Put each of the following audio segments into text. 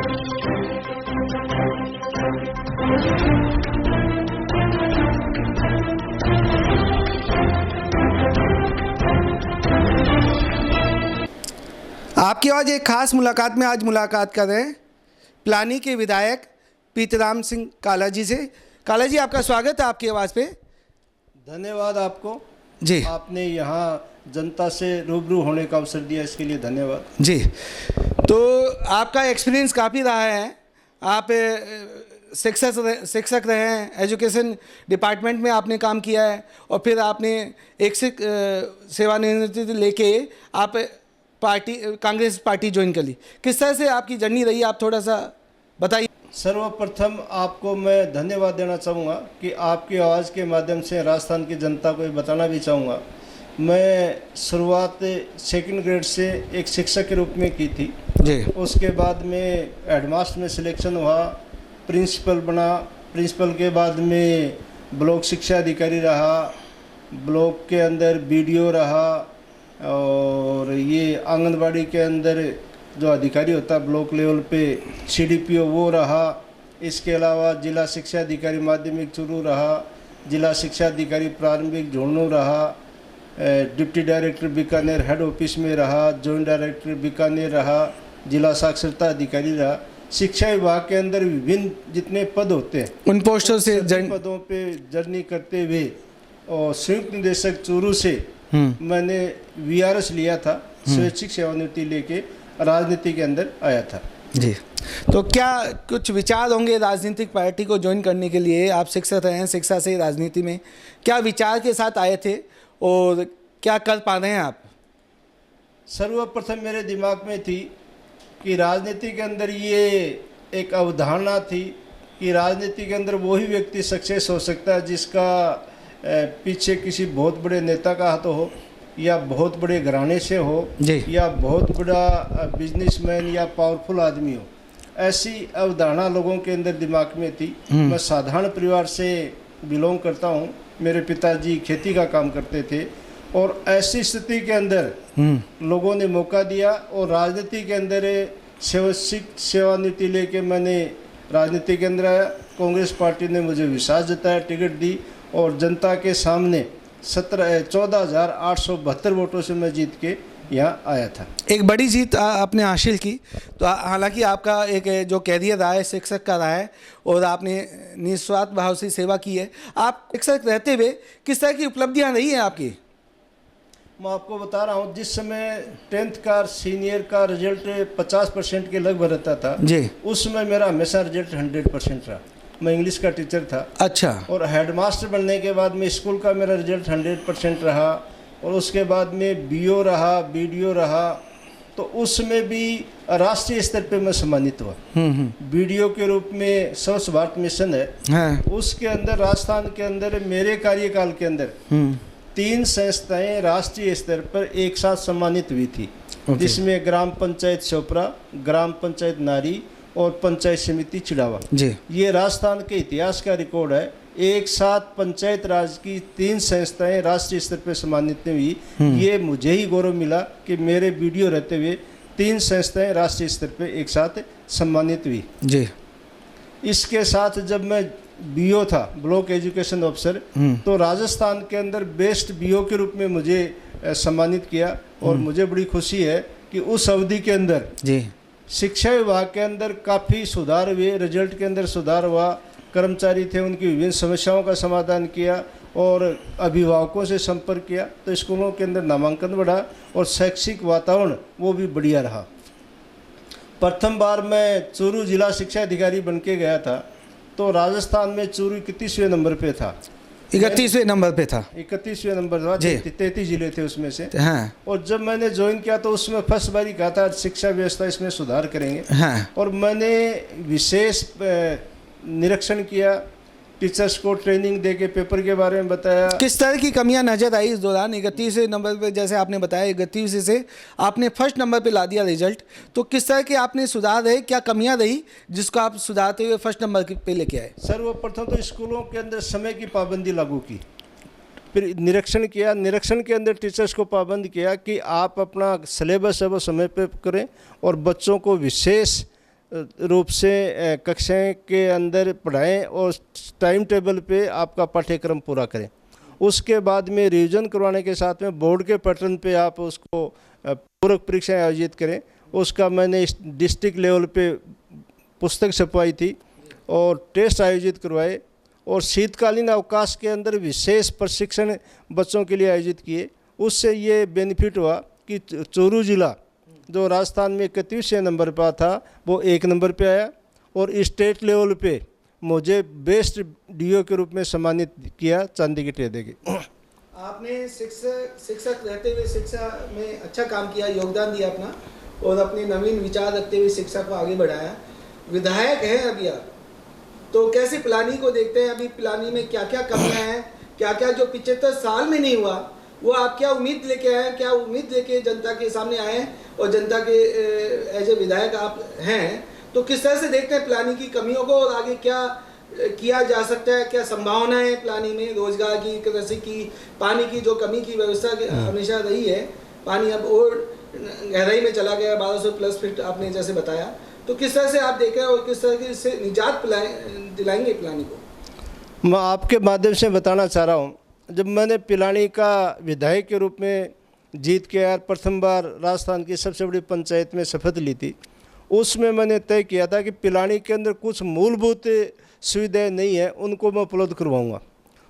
आपकी आज एक खास मुलाकात में आज मुलाकात कर रहे हैं पिलानी के विधायक पीतराम सिंह काला जी से। काला जी, आपका स्वागत है आपकी आवाज़ पे। धन्यवाद आपको जी। आपने यहाँ जनता से रूबरू होने का अवसर दिया, इसके लिए धन्यवाद जी। तो आपका एक्सपीरियंस काफ़ी रहा है, आप शिक्षक रहे हैं, एजुकेशन डिपार्टमेंट में आपने काम किया है और फिर आपने एक सेवानिवृत्ति लेके आप कांग्रेस पार्टी ज्वाइन कर ली। किस तरह से आपकी जर्नी रही, आप थोड़ा सा बताइए। सर्वप्रथम आपको मैं धन्यवाद देना चाहूँगा कि आपकी आवाज़ के माध्यम से राजस्थान की जनता को ये बताना भी चाहूँगा, मैं शुरुआत सेकंड ग्रेड से एक शिक्षक के रूप में की थी जी। उसके बाद में हेडमास्टर में सिलेक्शन हुआ, प्रिंसिपल बना, प्रिंसिपल के बाद में ब्लॉक शिक्षा अधिकारी रहा, ब्लॉक के अंदर बीडीओ रहा और ये आंगनबाड़ी के अंदर जो अधिकारी होता है ब्लॉक लेवल पे सीडीपीओ वो रहा। इसके अलावा जिला शिक्षा अधिकारी माध्यमिक चूरू रहा, जिला शिक्षा अधिकारी प्रारंभिक झुंझुनू रहा, deputy director Bikaner head office में रहा, जॉइंट डायरेक्टर बीकानेर रहा, जिला साक्षरता अधिकारी रहा। शिक्षा विभाग के अंदर विभिन्न जितने पद होते हैं उन पोस्टों से पदों पे जर्नी करते हुए और संयुक्त निदेशक चूरू से मैंने वीआरएस लिया था, स्वैच्छिक सेवानिवृत्ति लेके राजनीति के अंदर आया था। जी। तो क्या कुछ विचार होंगे राजनीतिक पार्टी को ज्वाइन करने के लिए? आप शिक्षक रहे हैं, शिक्षा से राजनीति में क्या विचार के साथ आए थे और क्या कर पा रहे हैं आप? सर्वप्रथम मेरे दिमाग में थी कि राजनीति के अंदर ये एक अवधारणा थी कि राजनीति के अंदर वही व्यक्ति सक्सेस हो सकता है जिसका पीछे किसी बहुत बड़े नेता का हाथ हो या बहुत बड़े घराने से हो या बहुत बड़ा बिजनेसमैन या पावरफुल आदमी हो। ऐसी अवधारणा लोगों के अंदर दिमाग में थी। मैं साधारण परिवार से बिलोंग करता हूँ, मेरे पिताजी खेती का काम करते थे और ऐसी स्थिति के अंदर लोगों ने मौका दिया और राजनीति के अंदर सेवानिवृत्ति लेके मैंने राजनीति के अंदर आया। कांग्रेस पार्टी ने मुझे विश्वास जताया, टिकट दी और जनता के सामने 14,872 वोटों से मैं जीत के यहाँ आया था। एक बड़ी जीत आपने हासिल की। तो हालांकि आपका एक जो कैरियर रहा है शिक्षक का रहा है और आपने निस्वार्थ भाव से सेवा की है। आप शिक्षक रहते हुए किस तरह की उपलब्धियाँ रही हैं आपकी? मैं आपको बता रहा हूँ, जिस समय 10th का सीनियर का रिजल्ट 50% के लगभग रहता था जी, उस समय मेरा हमेशा रिजल्ट 100% रहा। मैं इंग्लिश का टीचर था। अच्छा। और हेडमास्टर बनने के बाद में स्कूल का मेरा रिजल्ट 100% रहा और उसके बाद में बीओ रहा, बीडीओ रहा, तो उसमें भी राष्ट्रीय स्तर पे मैं सम्मानित हुआ। बीडीओ के रूप में स्वच्छ भारत मिशन है, उसके अंदर राजस्थान के अंदर मेरे कार्यकाल के अंदर 3 संस्थाएं राष्ट्रीय स्तर पर एक साथ सम्मानित हुई थी, जिसमें ग्राम पंचायत चोपड़ा, ग्राम पंचायत नारी और पंचायत समिति चिड़ावा जी। ये राजस्थान के इतिहास का रिकॉर्ड है। एक साथ पंचायत राज की 3 संस्थाएं राष्ट्रीय स्तर पर सम्मानित हुई। ये मुझे ही गौरव मिला कि मेरे बीडीओ रहते हुए 3 संस्थाएं राष्ट्रीय स्तर पर एक साथ सम्मानित हुई जी। इसके साथ जब मैं बीओ था, ब्लॉक एजुकेशन ऑफिसर, तो राजस्थान के अंदर बेस्ट बीओ के रूप में मुझे सम्मानित किया और मुझे बड़ी खुशी है कि उस अवधि के अंदर जी शिक्षा विभाग के अंदर काफ़ी सुधार हुए, रिजल्ट के अंदर सुधार हुआ, कर्मचारी थे उनकी विभिन्न समस्याओं का समाधान किया और अभिभावकों से संपर्क किया, तो स्कूलों के अंदर नामांकन बढ़ा और शैक्षिक वातावरण वो भी बढ़िया रहा। प्रथम बार मैं चूरू जिला शिक्षा अधिकारी बन के गया था, तो राजस्थान में चूरू 31वें नंबर पे था। 31वें नंबर पे था। 31वें नंबर था, 33 जिले थे उसमें से। हाँ। और जब मैंने ज्वाइन किया तो उसमें फर्स्ट बारी कहा था शिक्षा व्यवस्था इसमें सुधार करेंगे। हाँ। और मैंने विशेष निरीक्षण किया, टीचर्स को ट्रेनिंग दे के पेपर के बारे में बताया। किस तरह की कमियां नजर आई इस दौरान? 31वें नंबर पे जैसे आपने बताया 31 से आपने फर्स्ट नंबर पे ला दिया रिजल्ट, तो किस तरह के आपने सुधार रहे, क्या कमियां रही जिसको आप सुधारते हुए फर्स्ट नंबर पे लेके आए? सर्वप्रथम तो स्कूलों के अंदर समय की पाबंदी लागू की, फिर निरीक्षण किया, निरीक्षण के अंदर टीचर्स को पाबंद किया कि आप अपना सिलेबस है वो समय पे करें और बच्चों को विशेष रूप से कक्षाएं के अंदर पढ़ाएं और टाइम टेबल पे आपका पाठ्यक्रम पूरा करें। उसके बाद में रिवीजन करवाने के साथ में बोर्ड के पैटर्न पे आप उसको पूरक परीक्षाएं आयोजित करें। उसका मैंने डिस्ट्रिक्ट लेवल पे पुस्तक छपवाई थी और टेस्ट आयोजित करवाए और शीतकालीन अवकाश के अंदर विशेष प्रशिक्षण बच्चों के लिए आयोजित किए। उससे ये बेनिफिट हुआ कि चूरू जिला जो राजस्थान में 31वें नंबर पर था वो 1 नंबर पे आया और स्टेट लेवल पे मुझे बेस्ट डीओ के रूप में सम्मानित किया चांदी की टेदे के। आपने शिक्षक रहते हुए शिक्षा में अच्छा काम किया, योगदान दिया अपना और अपने नवीन विचार रखते हुए शिक्षा को आगे बढ़ाया। विधायक हैं अभी आप, तो कैसे पिलानी को देखते हैं? अभी पिलानी में क्या क्या कमियां हैं, क्या क्या जो 75 साल में नहीं हुआ वो आप क्या उम्मीद लेके आए हैं, क्या उम्मीद लेके जनता के सामने आए हैं? और जनता के एज ए विधायक आप हैं तो किस तरह से देखते हैं पिलानी की कमियों को और आगे क्या किया जा सकता है? क्या संभावनाएं है पिलानी में? रोजगार की, कृषि की, पानी की जो कमी की व्यवस्था हमेशा रही है, पानी अब और गहराई में चला गया 1200 प्लस फीट आपने जैसे बताया, तो किस तरह से आप देखें और किस तरह से निजात दिलाएंगे पिलानी को? मैं आपके माध्यम से बताना चाह रहा हूँ, जब मैंने पिलानी का विधायक के रूप में जीत के यार प्रथम बार राजस्थान की सबसे बड़ी पंचायत में शपथ ली थी, उसमें मैंने तय किया था कि पिलानी के अंदर कुछ मूलभूत सुविधाएं नहीं है, उनको मैं उपलब्ध करवाऊंगा।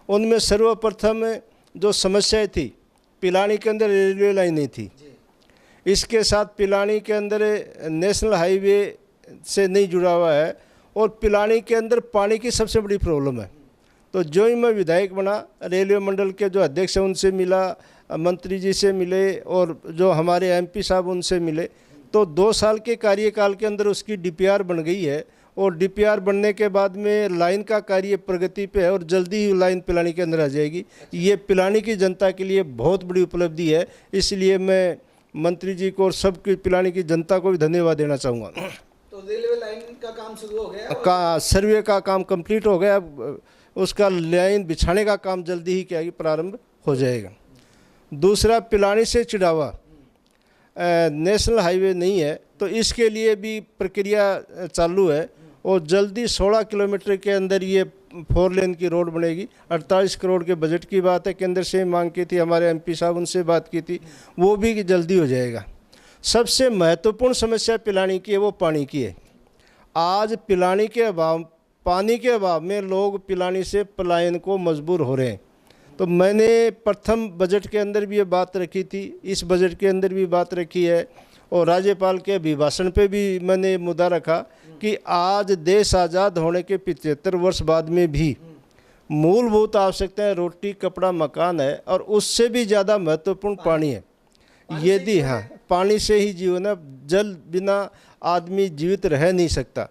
उनमें सर्वप्रथम जो समस्याएं थी, पिलानी के अंदर रेलवे लाइन नहीं थी, इसके साथ पिलानी के अंदर नेशनल हाईवे से नहीं जुड़ा हुआ है और पिलानी के अंदर पानी की सबसे बड़ी प्रॉब्लम है। तो जो ही मैं विधायक बना, रेलवे मंडल के जो अध्यक्ष हैं उनसे मिला, मंत्री जी से मिले और जो हमारे एमपी साहब उनसे मिले, तो 2 साल के कार्यकाल के अंदर उसकी डीपीआर बन गई है और डीपीआर बनने के बाद में लाइन का कार्य प्रगति पे है और जल्दी ही लाइन पिलानी के अंदर आ जाएगी। ये पिलानी की जनता के लिए बहुत बड़ी उपलब्धि है, इसलिए मैं मंत्री जी को और सबकी पिलानी की जनता को भी धन्यवाद देना चाहूँगा। तो रेलवे लाइन का काम शुरू हो गया का सर्वे का काम कंप्लीट हो गया, उसका लाइन बिछाने का काम जल्दी ही क्या प्रारंभ हो जाएगा। दूसरा, पिलानी से चिड़ावा नेशनल हाईवे नहीं है, तो इसके लिए भी प्रक्रिया चालू है और जल्दी 16 किलोमीटर के अंदर ये 4 लेन की रोड बनेगी। 48 करोड़ के बजट की बात है, केंद्र से मांग की थी, हमारे एमपी साहब उनसे बात की थी, वो भी जल्दी हो जाएगा। सबसे महत्वपूर्ण समस्या पिलानी की है वो पानी की है। आज पिलानी के अभाव, पानी के अभाव में लोग पिलानी से पलायन को मजबूर हो रहे हैं। तो मैंने प्रथम बजट के अंदर भी ये बात रखी थी, इस बजट के अंदर भी बात रखी है और राज्यपाल के अभिभाषण पे भी मैंने मुद्दा रखा कि आज देश आज़ाद होने के 75 वर्ष बाद में भी मूलभूत आवश्यकताएं रोटी, कपड़ा, मकान है और उससे भी ज़्यादा महत्वपूर्ण पानी है। यदि हाँ, पानी से ही जीवन है, जल बिना आदमी जीवित रह नहीं सकता।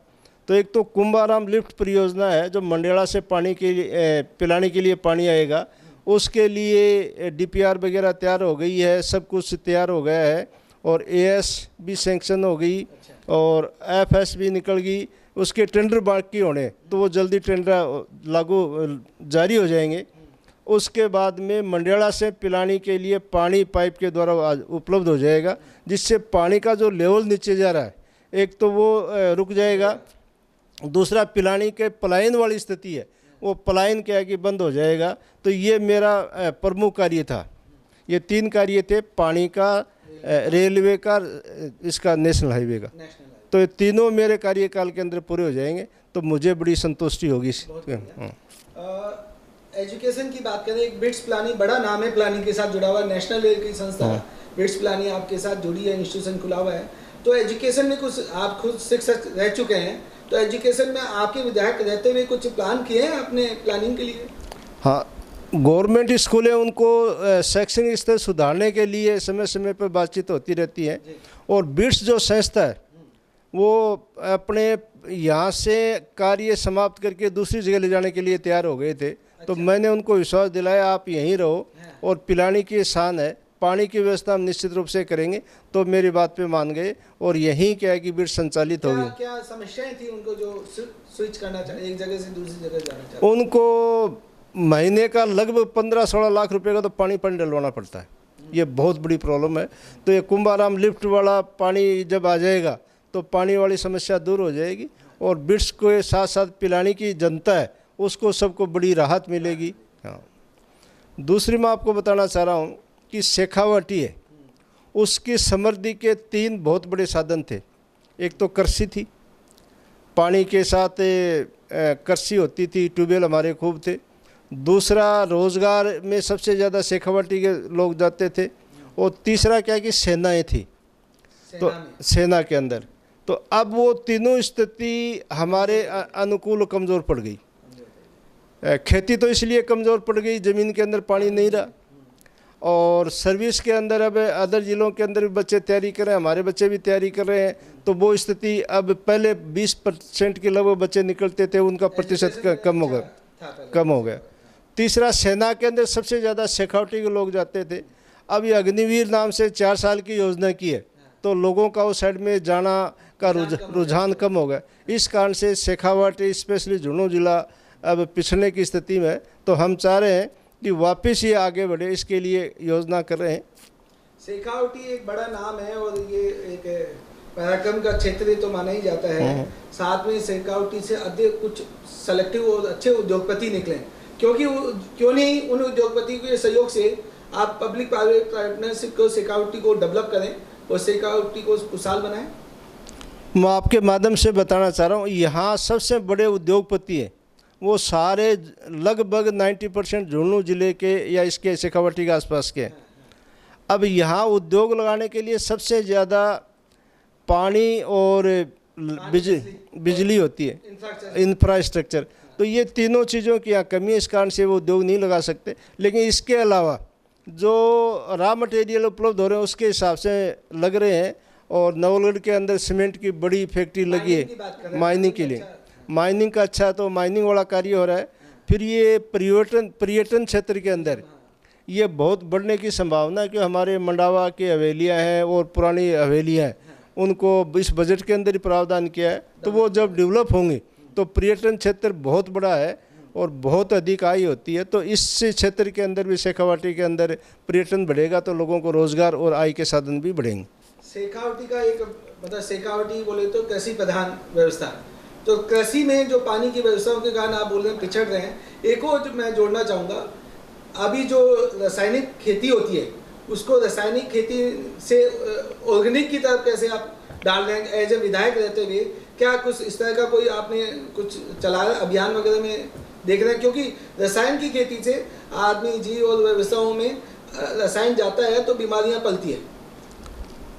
तो एक तो कुंभाराम लिफ्ट परियोजना है जो मंडेला से पानी के लिए पिलानी के लिए पानी आएगा, उसके लिए डीपीआर वगैरह तैयार हो गई है, सब कुछ तैयार हो गया है और एएस भी सैंक्शन हो गई और एफएस भी निकल गई, उसके टेंडर बाकी होने, तो वो जल्दी टेंडर लागू जारी हो जाएंगे। उसके बाद में मंडेला से पिलानी के लिए पानी पाइप के द्वारा उपलब्ध हो जाएगा, जिससे पानी का जो लेवल नीचे जा रहा है एक तो वो रुक जाएगा, दूसरा पिलानी के पलायन वाली स्थिति है वो पलायन क्या है कि बंद हो जाएगा। तो ये मेरा प्रमुख कार्य था। ये 3 कार्य थे, पानी का, रेलवे का, इसका नेशनल हाईवे का। तो ये तीनों मेरे कार्यकाल के अंदर पूरे हो जाएंगे तो मुझे बड़ी संतुष्टि होगी। एजुकेशन की बात करें, एक बिट्स पिलानी बड़ा नाम है, पिलानी के साथ जुड़ा हुआ नेशनल लेवल की संस्था बिट्स पिलानी आपके साथ जुड़ी है, इंस्टीट्यूशन खुला हुआ है। तो एजुकेशन में कुछ आप खुद शिक्षक रह चुके हैं, तो एजुकेशन में आपके विधायक रहते हुए कुछ प्लान किए हैं अपने प्लानिंग के लिए? हाँ, गवर्नमेंट स्कूल है, उनको शैक्षणिक स्तर सुधारने के लिए समय समय पर बातचीत होती रहती है और बिट्स जो संस्था है वो अपने यहाँ से कार्य समाप्त करके दूसरी जगह ले जाने के लिए तैयार हो गए थे। तो मैंने उनको विश्वास दिलाया आप यहीं रहो और पिलानी की शान है, पानी की व्यवस्था हम निश्चित रूप से करेंगे। तो मेरी बात पे मान गए और यहीं क्या है कि बिट्स संचालित हो गई। क्या समस्याएं थी उनको जो स्विच करना चाहे, एक जगह से दूसरी जगह जाना चाहते? उनको महीने का लगभग 15-16 लाख रुपए का तो पानी डलवाना पड़ता है, ये बहुत बड़ी प्रॉब्लम है। तो ये कुंभाराम लिफ्ट वाला पानी जब आ जाएगा तो पानी वाली समस्या दूर हो जाएगी और बिट्स के साथ साथ पिलानी की जनता है उसको सबको बड़ी राहत मिलेगी। हाँ, दूसरी मैं आपको बताना चाह रहा हूँ कि शेखावाटी है, उसकी समृद्धि के 3 बहुत बड़े साधन थे। एक तो कृषि थी, पानी के साथ कृषि होती थी, ट्यूबवेल हमारे खूब थे। दूसरा, रोज़गार में सबसे ज़्यादा शेखावाटी के लोग जाते थे। और तीसरा क्या कि सेनाएं थी, तो सेना के अंदर। तो अब वो तीनों स्थिति हमारे अनुकूल कमज़ोर पड़ गई। खेती तो इसलिए कमज़ोर पड़ गई, ज़मीन के अंदर पानी नहीं रहा। और सर्विस के अंदर अब अदर ज़िलों के अंदर भी बच्चे तैयारी कर रहे हैं, हमारे बच्चे भी तैयारी कर रहे हैं। तो वो स्थिति अब पहले 20% के लगभग बच्चे निकलते थे, उनका प्रतिशत कम हो गया। तीसरा, सेना के अंदर सबसे ज़्यादा शेखावटी के लोग जाते थे। अब ये अग्निवीर नाम से 4 साल की योजना की है, तो लोगों का उस साइड में जाना का रुझान कम हो गया। इस कारण से शेखावाटी स्पेशली झुंझुनू जिला अब पिछड़ने की स्थिति में है। तो हम चाह रहे हैं कि वापस ये आगे बढ़े, इसके लिए योजना कर रहे हैं। शेखावटी एक बड़ा नाम है और ये एक पराक्रम का क्षेत्र तो माना ही जाता है। साथ में शेखावटी से अधिक कुछ सेलेक्टिव और अच्छे उद्योगपति निकले, क्योंकि क्यों नहीं उन उद्योगपति के सहयोग से आप पब्लिक प्राइवेट पार्टनरशिप को शेखावटी को डेवलप करें और शेखावटी को खुशहाल बनाएं। मैं आपके माध्यम से बताना चाह रहा हूँ, यहाँ सबसे बड़े उद्योगपति हैं वो सारे लगभग 90% झुंझुनू जिले के या इसके शेखावटी के आसपास के। अब यहाँ उद्योग लगाने के लिए सबसे ज़्यादा पानी और बिजली होती है, इंफ्रास्ट्रक्चर। तो ये तीनों चीज़ों की यहाँ कमी है, इस कारण से वो उद्योग नहीं लगा सकते। लेकिन इसके अलावा जो रॉ मटेरियल उपलब्ध हो रहे हैं उसके हिसाब से लग रहे हैं। और नवलगढ़ के अंदर सीमेंट की बड़ी फैक्ट्री लगी है माइनिंग के लिए, माइनिंग का अच्छा, तो माइनिंग वाला कार्य हो रहा है। फिर ये पर्यटन क्षेत्र के अंदर ये बहुत बढ़ने की संभावना है कि हमारे मंडावा की हवेलियाँ हैं और पुरानी हवेलियाँ हैं, उनको इस बजट के अंदर ही प्रावधान किया है। तो वो जब डेवलप होंगे तो पर्यटन क्षेत्र बहुत बड़ा है और बहुत अधिक आय होती है। तो इस क्षेत्र के अंदर भी शेखावाटी के अंदर पर्यटन बढ़ेगा तो लोगों को रोजगार और आय के साधन भी बढ़ेंगे। शेखावटी का एक मतलब शेखावटी बोले तो कृषि प्रधान व्यवस्था, तो कृषि में जो पानी की व्यवस्थाओं के कारण आप बोल रहे हैं पिछड़ रहे हैं। एक और मैं जोड़ना चाहूँगा, अभी जो रासायनिक खेती होती है उसको रासायनिक खेती से ऑर्गेनिक की तरफ कैसे आप डाल रहे हैं एज ए विधायक रहते हुए? क्या कुछ इस तरह का कोई आपने कुछ चलाया अभियान वगैरह में देख रहे हैं? क्योंकि रसायन की खेती से आदमी जीव और व्यवस्थाओं में रसायन जाता है तो बीमारियां पलती है।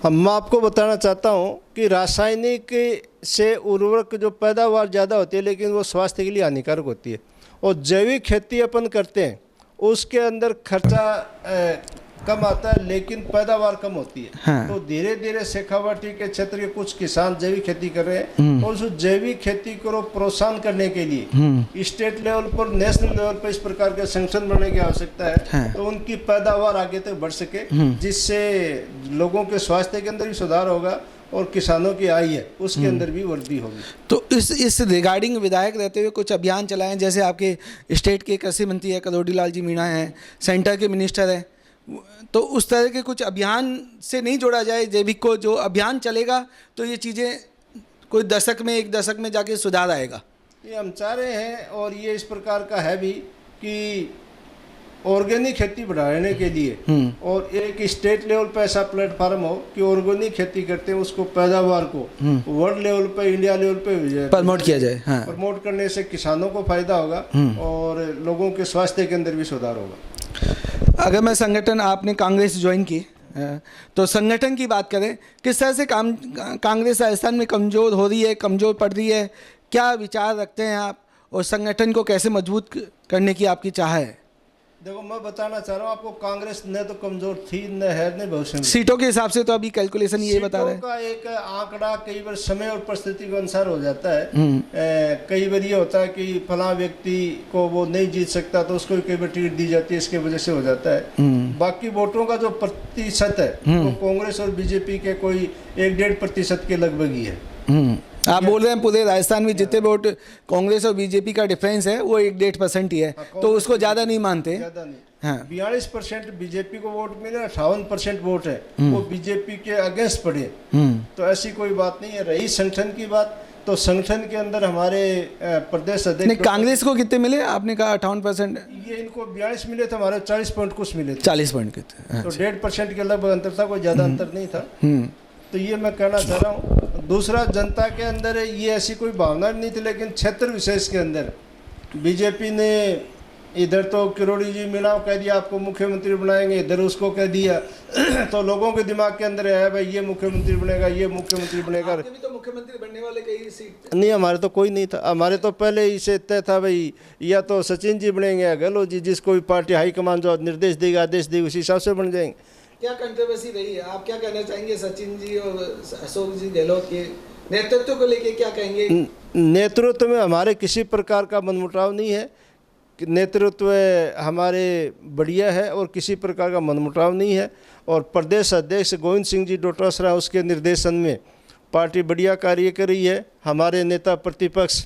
मैं आपको बताना चाहता हूँ कि रासायनिक से उर्वरक जो पैदावार ज़्यादा होती है लेकिन वो स्वास्थ्य के लिए हानिकारक होती है। और जैविक खेती अपन करते हैं उसके अंदर खर्चा कम आता है लेकिन पैदावार कम होती है। हाँ। तो धीरे धीरे शेखावाटी के क्षेत्र के कुछ किसान जैविक खेती कर रहे हैं और उस जैविक खेती को प्रोत्साहन करने के लिए स्टेट लेवल पर, नेशनल लेवल पर इस प्रकार के संगठन बनने की आवश्यकता है। हाँ। तो उनकी पैदावार आगे तक बढ़ सके, जिससे लोगों के स्वास्थ्य के अंदर भी सुधार होगा और किसानों की आय है उसके अंदर भी वृद्धि होगी। तो इस रिगार्डिंग विधायक रहते हुए कुछ अभियान चलाएं, जैसे आपके स्टेट के कृषि मंत्री है करोड़ी लाल जी मीणा हैं, सेंटर के मिनिस्टर हैं, तो उस तरह के कुछ अभियान से नहीं जोड़ा जाए जैविक को? जो अभियान चलेगा तो ये चीज़ें कोई एक दशक में जाके सुधार आएगा। ये हम चाह रहे हैं और ये इस प्रकार का है भी कि ऑर्गेनिक खेती बढ़ाने के लिए और एक स्टेट लेवल पे ऐसा प्लेटफार्म हो कि ऑर्गेनिक खेती करते हैं उसको पैदावार को वर्ल्ड लेवल पे, इंडिया लेवल पे प्रमोट किया जाए। हाँ। प्रमोट करने से किसानों को फायदा होगा और लोगों के स्वास्थ्य के अंदर भी सुधार होगा। अगर मैं संगठन, आपने कांग्रेस ज्वाइन की, तो संगठन की बात करें, किस तरह से कांग्रेस राजस्थान में कमज़ोर हो रही है, कमज़ोर पड़ रही है, क्या विचार रखते हैं आप और संगठन को कैसे मजबूत करने की आपकी चाह है? देखो, मैं बताना चाह रहा हूँ आपको, कांग्रेस न तो कमजोर थी, न है, न भविष्य में। सीटों के हिसाब से तो अभी कैलकुलेशन ये बता रहे हैं का एक आंकड़ा कई बार समय और परिस्थिति के अनुसार हो जाता है। कई बार ये होता है कि फलां व्यक्ति को वो नहीं जीत सकता तो उसको कई बार टिकट दी जाती है, इसके वजह से हो जाता है। बाकी वोटों का जो प्रतिशत है वो कांग्रेस और बीजेपी के कोई 1-1.5% के लगभग ही है। आप बोल रहे हैं पूरे राजस्थान में जितने वोट कांग्रेस और बीजेपी का डिफरेंस है वो 1-1.5% ही है। तो उसको ज़्यादा नहीं मानते। हाँ। 42% बीजेपी को वोट मिले, 58% वोट है वो बीजेपी के अगेंस्ट पड़े। तो ऐसी कोई बात नहीं है। रही संगठन की बात, तो संगठन के अंदर हमारे प्रदेश नहीं, अध्यक्ष कांग्रेस को कितने मिले? आपने कहा 58%। ये इनको 42 मिले थे, हमारे 40 पॉइंट कुछ मिले थे। 40 पॉइंट के थे। तो 1.5% के लगभग अंतर था, कोई ज़्यादा अंतर नहीं था। हम्म। तो ये मैं कहना चाह रहा हूँ। दूसरा, जनता के अंदर ये ऐसी कोई भावना नहीं थी, लेकिन क्षेत्र विशेष के अंदर बीजेपी ने इधर तो किरोड़ी जी मीणा कह दिया आपको मुख्यमंत्री बनाएंगे, इधर उसको कह दिया तो लोगों के दिमाग के अंदर है भाई ये मुख्यमंत्री बनेगा, ये मुख्यमंत्री बनेगा। आपके भी तो मुख्यमंत्री बनने वाले कई सीट। नहीं, हमारे तो कोई नहीं था। हमारे तो पहले इसे तय था भाई या तो सचिन जी बनेंगे या गहलोत जी, जिसको भी पार्टी हाईकमान जो निर्देश देगी, आदेश देगी, उसी हिसाब से बन जाएंगे। क्या कंट्रोवर्सी रही है? आप क्या कहना चाहेंगे सचिन जी और अशोक जी गहलोत के नेतृत्व को लेके क्या कहेंगे? नेतृत्व में हमारे किसी प्रकार का मनमुटाव नहीं है। नेतृत्व हमारे बढ़िया है और किसी प्रकार का मनमुटाव नहीं है। और प्रदेश अध्यक्ष गोविंद सिंह जी डोटासरा उसके निर्देशन में पार्टी बढ़िया कार्य कर रही है। हमारे नेता प्रतिपक्ष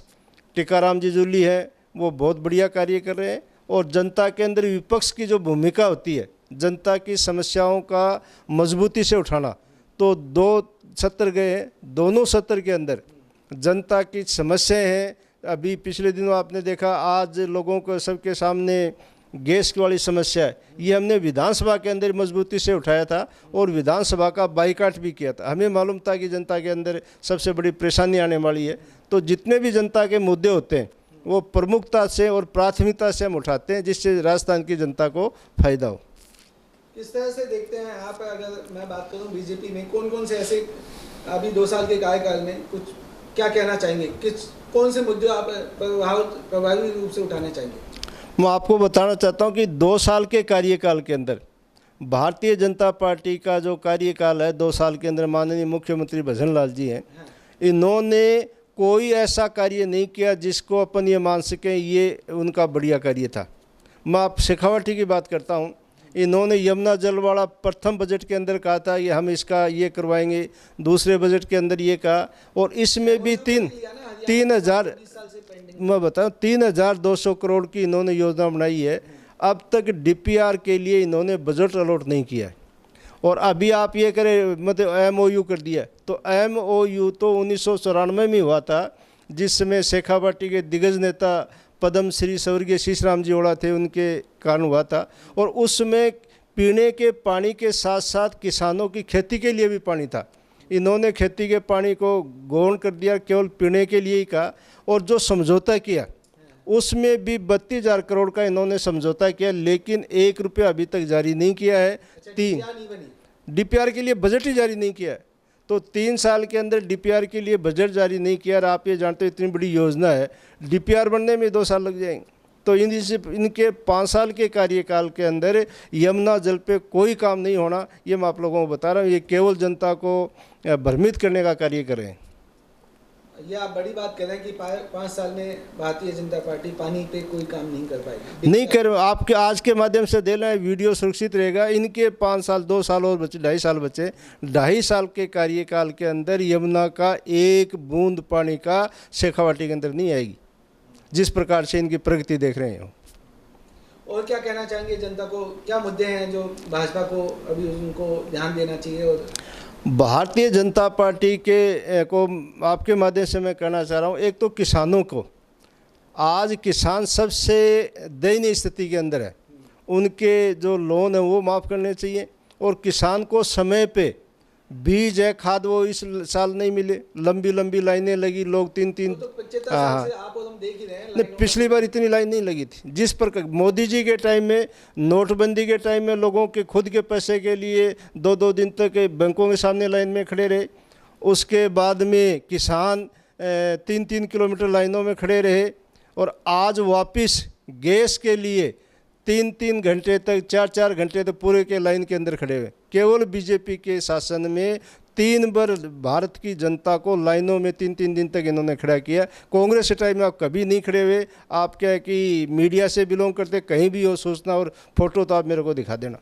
टीकाराम जी जूली हैं, वो बहुत बढ़िया कार्य कर रहे हैं। और जनता के अंदर विपक्ष की जो भूमिका होती है, जनता की समस्याओं का मजबूती से उठाना, तो 2 सत्र गए हैं, दोनों सत्र के अंदर जनता की समस्याएं हैं। अभी पिछले दिनों आपने देखा, आज लोगों को सबके सामने गैस की वाली समस्या है, ये हमने विधानसभा के अंदर मजबूती से उठाया था और विधानसभा का बाइकाट भी किया था। हमें मालूम था कि जनता के अंदर सबसे बड़ी परेशानी आने वाली है। तो जितने भी जनता के मुद्दे होते हैं वो प्रमुखता से और प्राथमिकता से हम उठाते हैं, जिससे राजस्थान की जनता को फायदा हो। किस तरह से देखते हैं आप? अगर मैं बात करूं बीजेपी में कौन कौन से ऐसे अभी 2 साल के कार्यकाल में कुछ क्या कहना चाहेंगे? कौन से मुद्दे आप प्रभावी रूप से उठाना चाहेंगे? मैं आपको बताना चाहता हूं कि 2 साल के कार्यकाल के अंदर भारतीय जनता पार्टी का जो कार्यकाल है, 2 साल के अंदर माननीय मुख्यमंत्री भजन लाल जी हैं, इन्होंने कोई ऐसा कार्य नहीं किया जिसको अपन ये मान सकें ये उनका बढ़िया कार्य था। मैं आप शेखावाटी की बात करता हूँ। इन्होंने यमुना जल वाला प्रथम बजट के अंदर कहा था ये हम इसका ये करवाएंगे, दूसरे बजट के अंदर ये कहा, और इसमें भी 3,000 मैं बताऊँ 3,200 करोड़ की इन्होंने योजना बनाई है। अब तक DPR के लिए इन्होंने बजट अलॉट नहीं किया है। और अभी आप ये करें मतलब MOU कर दिया, तो MOU तो 1994 में हुआ था, जिस समय शेखावाटी के दिग्गज नेता पद्म श्री स्वर्गीय शीशराम जी ओड़ा थे, उनके कारण हुआ था। और उसमें पीने के पानी के साथ साथ किसानों की खेती के लिए भी पानी था। इन्होंने खेती के पानी को गौण कर दिया, केवल पीने के लिए ही कहा। और जो समझौता किया उसमें भी 32,000 करोड़ का इन्होंने समझौता किया, लेकिन 1 रुपया अभी तक जारी नहीं किया है। DPR के लिए बजट ही जारी नहीं किया है। तो 3 साल के अंदर DPR के लिए बजट जारी नहीं किया। और आप ये जानते हो इतनी बड़ी योजना है, DPR बनने में 2 साल लग जाएंगे। तो इनके 5 साल के कार्यकाल के अंदर यमुना जल पे कोई काम नहीं होना, ये मैं आप लोगों को बता रहा हूँ। ये केवल जनता को भ्रमित करने का कार्य कर रहे हैं। ये आप बड़ी बात कह रहे हैं कि 5 साल में भारतीय जनता पार्टी पानी पे कोई काम नहीं कर पाएगी। नहीं कर, आपके आज के माध्यम से दे रहे हैं, वीडियो सुरक्षित रहेगा। इनके 5 साल 2 साल और बचे, 2.5 साल बचे। 2.5 साल के कार्यकाल के अंदर यमुना का 1 बूंद पानी का शेखावाटी के अंदर नहीं आएगी, जिस प्रकार से इनकी प्रगति देख रहे हैं। और क्या कहना चाहेंगे जनता को? क्या मुद्दे हैं जो भाजपा को अभी उनको ध्यान देना चाहिए? और भारतीय जनता पार्टी के को आपके माध्यम से मैं कहना चाह रहा हूँ, एक तो किसानों को, आज किसान सबसे दयनीय स्थिति के अंदर है। उनके जो लोन है वो माफ़ करने चाहिए। और किसान को समय पे बीज है, खाद वो इस साल नहीं मिले, लंबी लंबी लाइनें लगी, लोग 3-3 तो 75 साल से आप और हम देख ही रहे हैं। नहीं, पिछली बार इतनी लाइन नहीं लगी थी। जिस पर मोदी जी के टाइम में, नोटबंदी के टाइम में लोगों के खुद के पैसे के लिए 2-2 दिन तक बैंकों के सामने लाइन में खड़े रहे। उसके बाद में किसान 3-3 किलोमीटर लाइनों में खड़े रहे। और आज वापस गैस के लिए 3-3 घंटे तक, 4-4 घंटे तक पूरे के लाइन के अंदर खड़े हुए। केवल बीजेपी के शासन में 3 बार भारत की जनता को लाइनों में 3-3 दिन तक इन्होंने खड़ा किया। कांग्रेस के टाइम में आप कभी नहीं खड़े हुए। आप क्या है कि मीडिया से बिलोंग करते, कहीं भी हो सूचना और फोटो तो आप मेरे को दिखा देना।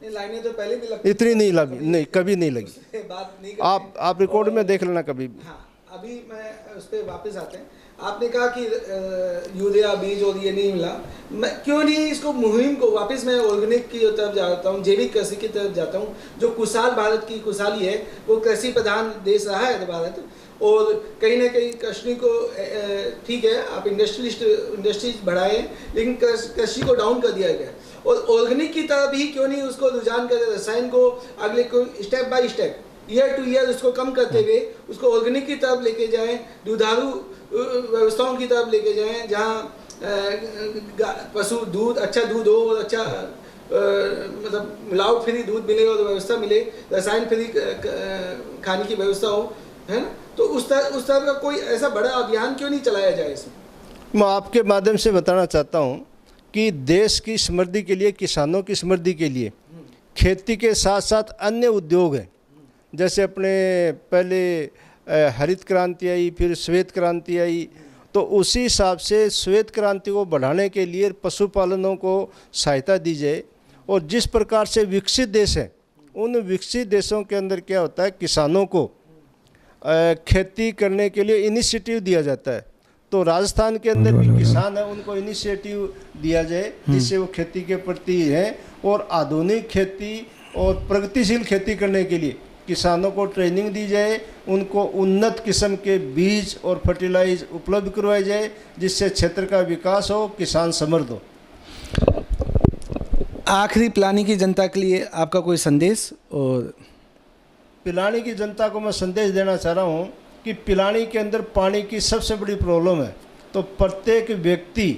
लाइनें तो पहले भी लगती, इतनी नहीं लगी, नहीं कभी नहीं लगी। बात नहीं आप रिकॉर्ड में देख लेना कभी भी। हाँ, अभी मैं उस पर वापस आते हैं। आपने कहा कि यूरिया बीज और ये नहीं मिला, मैं क्यों नहीं इसको मुहिम को वापस मैं ऑर्गेनिक की तरफ जाता हूँ, जैविक कृषि की तरफ जाता हूँ, जो खुशहाल भारत की खुशहाली है। वो कृषि प्रधान देश रहा है भारत, और कहीं ना कहीं कृषि को ठीक है आप इंडस्ट्रीज बढ़ाए, लेकिन कृषि को डाउन कर दिया गया। और ऑर्गेनिक की तरफ ही क्यों नहीं उसको रुझान करें, रसायन को अगले को step by step year two year उसको कम करते हुए उसको ऑर्गेनिक की तरफ लेके जाएं, दुधारू व्यवस्थाओं की तरफ लेके जाएं, जहां पशु दूध अच्छा दूध हो और अच्छा मतलब मिलावट फ्री दूध मिले और व्यवस्था मिले, रसायन फ्री खाने की व्यवस्था हो, है ना। तो उस तरह का कोई ऐसा बड़ा अभियान क्यों नहीं चलाया जाए इसमें। मैं आपके माध्यम से बताना चाहता हूँ कि देश की समृद्धि के लिए, किसानों की समृद्धि के लिए खेती के साथ साथ अन्य उद्योग हैं। जैसे अपने पहले हरित क्रांति आई, फिर श्वेत क्रांति आई, तो उसी हिसाब से श्वेत क्रांति को बढ़ाने के लिए पशुपालनों को सहायता दी जाए। और जिस प्रकार से विकसित देश हैं, उन विकसित देशों के अंदर क्या होता है, किसानों को खेती करने के लिए इनिशिएटिव दिया जाता है। तो राजस्थान के अंदर भी किसान है, उनको इनिशिएटिव दिया जाए जिससे वो खेती के प्रति हैं, और आधुनिक खेती और प्रगतिशील खेती करने के लिए किसानों को ट्रेनिंग दी जाए, उनको उन्नत किस्म के बीज और फर्टिलाइज उपलब्ध करवाए जाए, जिससे क्षेत्र का विकास हो, किसान समृद्ध हो। आखिरी पिलानी की जनता के लिए आपका कोई संदेश? और पिलानी की जनता को मैं संदेश देना चाह रहा हूँ कि पिलानी के अंदर पानी की सबसे बड़ी प्रॉब्लम है। तो प्रत्येक व्यक्ति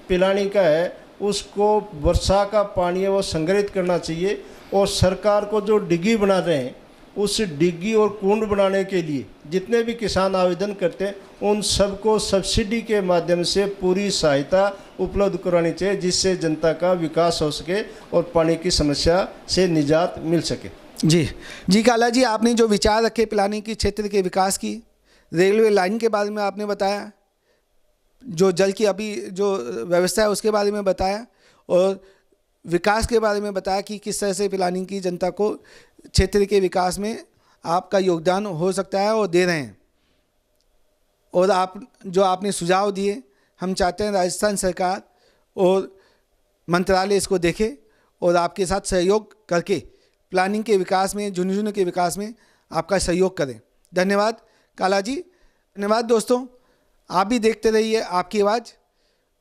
पिलानी का है, उसको वर्षा का पानी है वो संग्रहित करना चाहिए। और सरकार को जो डिग्गी बना रहे हैं, उस डिग्गी और कुंड बनाने के लिए जितने भी किसान आवेदन करते हैं, उन सबको सब्सिडी के माध्यम से पूरी सहायता उपलब्ध करानी चाहिए, जिससे जनता का विकास हो सके और पानी की समस्या से निजात मिल सके। जी काला जी, आपने जो विचार रखे पिलानी की क्षेत्र के विकास की, रेलवे लाइन के बारे में आपने बताया, जो जल की अभी जो व्यवस्था है उसके बारे में बताया, और विकास के बारे में बताया कि किस तरह से पिलानी की जनता को क्षेत्र के विकास में आपका योगदान हो सकता है और दे रहे हैं। और आप जो आपने सुझाव दिए, हम चाहते हैं राजस्थान सरकार और मंत्रालय इसको देखे और आपके साथ सहयोग करके प्लानिंग के विकास में, झुंझुनू के विकास में आपका सहयोग करें। धन्यवाद काला जी। धन्यवाद दोस्तों, आप भी देखते रहिए आपकी आवाज़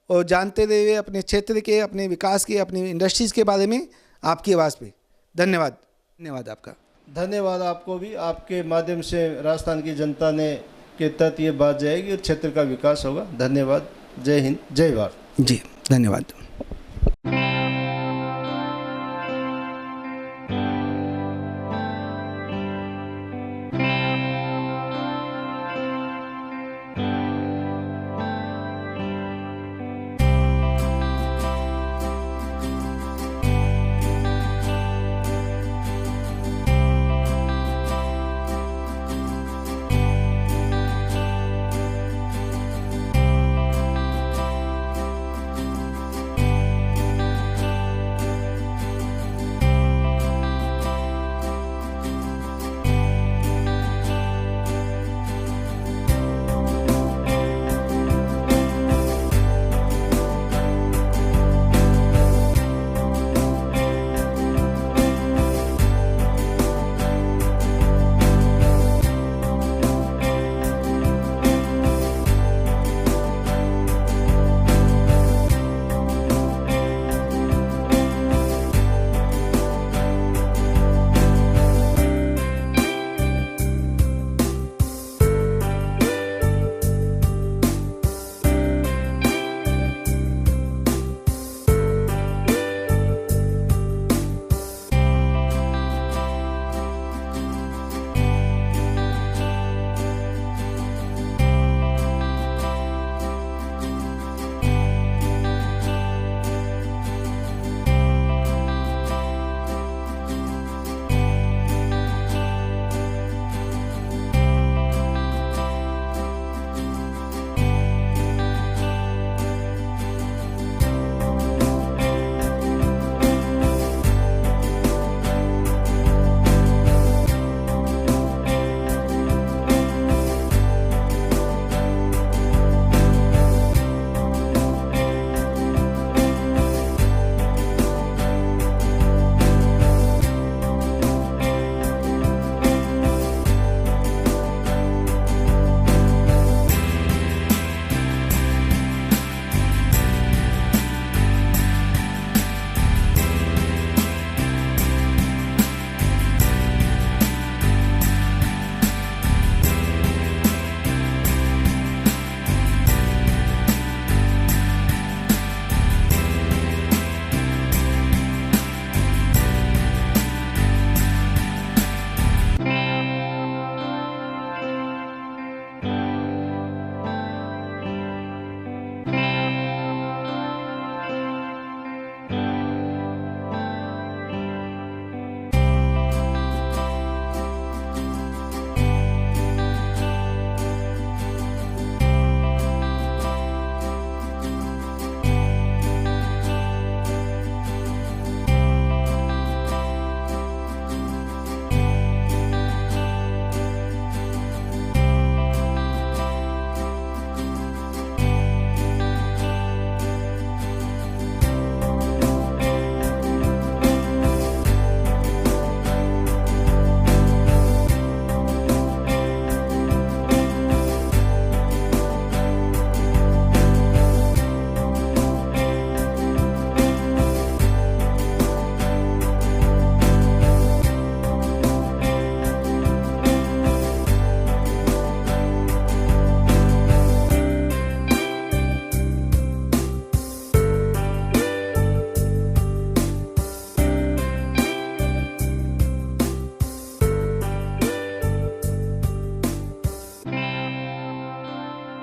और जानते रहिए अपने क्षेत्र के, अपने विकास के, अपनी इंडस्ट्रीज़ के बारे में आपकी आवाज़ पे। धन्यवाद। धन्यवाद आपका। धन्यवाद आपको भी। आपके माध्यम से राजस्थान की जनता ने के तहत ये बात जाएगी और क्षेत्र का विकास होगा। धन्यवाद। जय हिंद, जय भारत। जी धन्यवाद।